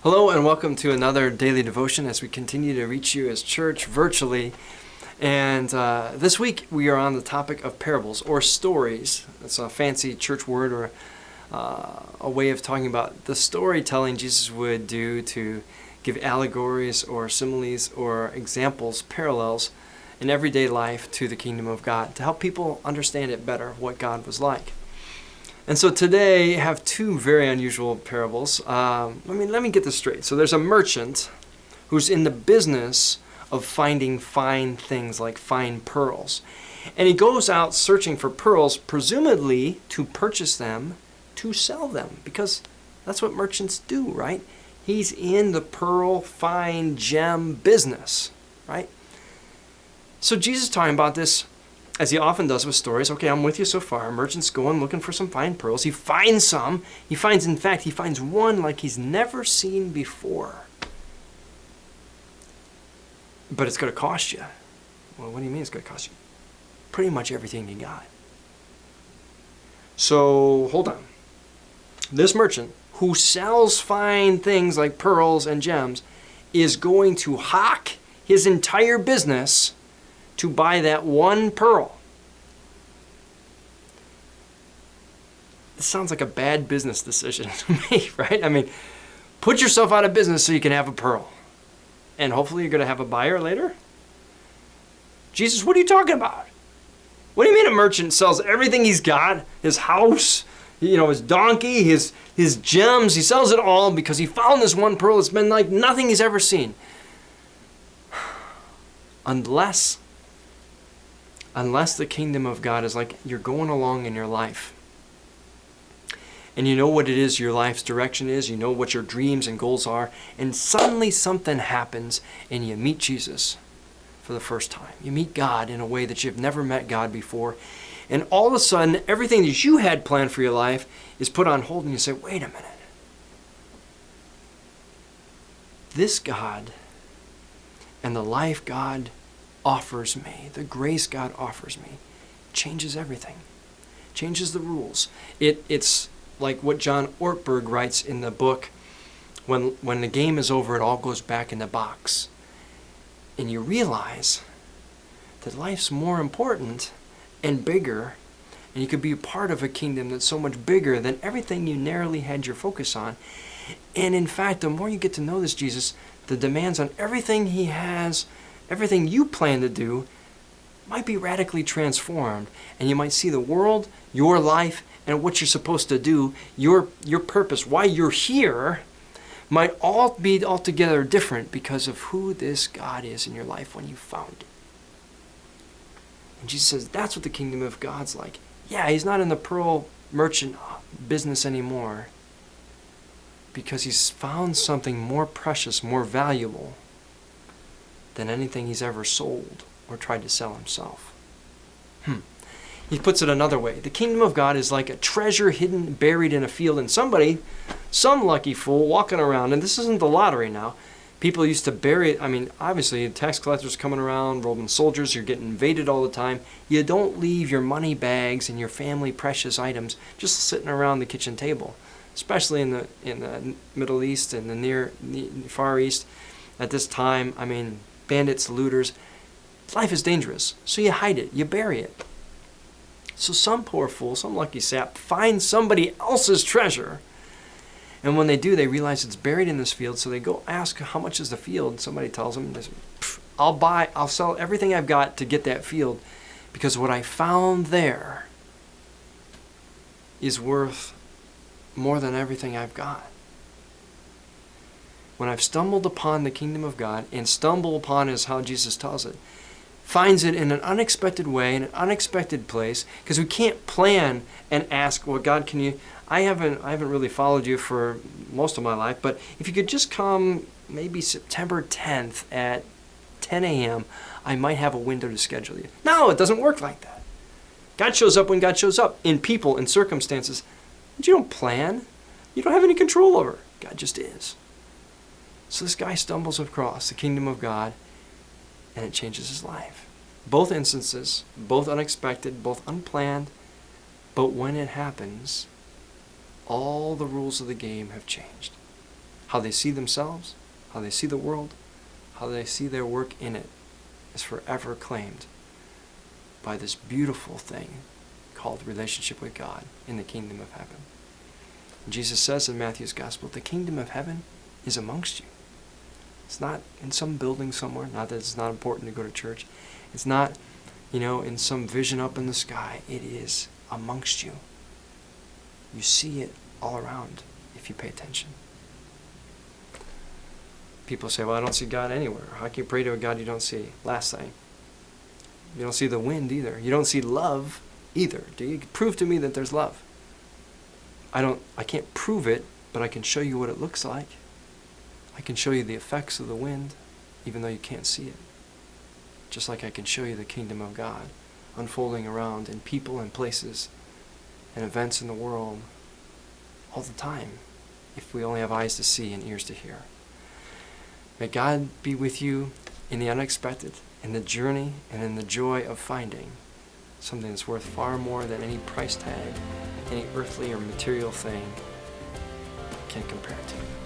Hello and welcome to another daily devotion as we continue to reach you as church virtually. And this week we are on the topic of parables or stories. It's a fancy church word or a way of talking about the storytelling Jesus would do to give allegories or similes or examples, parallels in everyday life to the kingdom of God to help people understand it better, what God was like. And so today I have two very unusual parables. Let me get this straight. So there's a merchant who's in the business of finding fine things like fine pearls. And he goes out searching for pearls, presumably to purchase them, to sell them, because that's what merchants do, right? He's in the pearl, fine gem business, right? So Jesus is talking about this, as he often does with stories. Okay, I'm with you so far. Merchant's going looking for some fine pearls. He finds some. He finds one like he's never seen before. But it's going to cost you. Well, what do you mean it's going to cost you? Pretty much everything you got. So, hold on. This merchant, who sells fine things like pearls and gems, is going to hock his entire business to buy that one pearl. This sounds like a bad business decision to me, right? I mean, put yourself out of business so you can have a pearl. And hopefully you're going to have a buyer later. Jesus, what are you talking about? What do you mean a merchant sells everything he's got? His house, his donkey, his gems. He sells it all because he found this one pearl that's been like nothing he's ever seen. Unless the kingdom of God is like you're going along in your life. And you know what it is your life's direction is. You know what your dreams and goals are. And suddenly something happens and you meet Jesus for the first time. You meet God in a way that you've never met God before. And all of a sudden, everything that you had planned for your life is put on hold and you say, wait a minute. This God and the life God offers me, the grace God offers me, changes everything. Changes the rules. It's like what John Oberle writes in the book, when the game is over, it all goes back in the box. And you realize that life's more important and bigger, and you could be a part of a kingdom that's so much bigger than everything you narrowly had your focus on. And in fact, the more you get to know this Jesus, the demands on everything he has, everything you plan to do, might be radically transformed. And you might see the world, your life, and what you're supposed to do, your purpose, why you're here, might all be altogether different because of who this God is in your life when you found it. And Jesus says that's what the kingdom of God's like. Yeah, he's not in the pearl merchant business anymore because he's found something more precious, more valuable than anything he's ever sold or tried to sell himself. He puts it another way. The kingdom of God is like a treasure hidden, buried in a field, and somebody, some lucky fool walking around, and this isn't the lottery now. People used to bury it. I mean, obviously, tax collectors coming around, Roman soldiers, you're getting invaded all the time. You don't leave your money bags and your family precious items just sitting around the kitchen table, especially in the Middle East and the Far East at this time. I mean, bandits, looters. Life is dangerous, so you hide it, you bury it. So some poor fool, some lucky sap, finds somebody else's treasure. And when they do, they realize it's buried in this field. So they go ask, how much is the field? And somebody tells them, they say, I'll sell everything I've got to get that field because what I found there is worth more than everything I've got. When I've stumbled upon the kingdom of God, and stumble upon is how Jesus tells it, finds it in an unexpected way, in an unexpected place, because we can't plan and ask, well, God, can you, I haven't really followed you for most of my life, but if you could just come maybe September 10th at 10 a.m., I might have a window to schedule you. No, it doesn't work like that. God shows up when God shows up, in people, in circumstances that you don't plan, you don't have any control over. God just is. So this guy stumbles across the kingdom of God, and it changes his life. Both instances, both unexpected, both unplanned, but when it happens, all the rules of the game have changed. How how they see themselves, how they see the world, how they see their work in it is forever claimed by this beautiful thing called relationship with God in the kingdom of heaven. Jesus says in Matthew's gospel, the kingdom of heaven is amongst you. It's not in some building somewhere, not that it's not important to go to church. It's not, in some vision up in the sky. It is amongst you. You see it all around if you pay attention. People say, well, I don't see God anywhere. How can you pray to a God you don't see? Last thing. You don't see the wind either. You don't see love either. Do you prove to me that there's love? I can't prove it, but I can show you what it looks like. I can show you the effects of the wind, even though you can't see it. Just like I can show you the kingdom of God unfolding around in people and places and events in the world all the time, if we only have eyes to see and ears to hear. May God be with you in the unexpected, in the journey, and in the joy of finding something that's worth far more than any price tag, any earthly or material thing can compare to.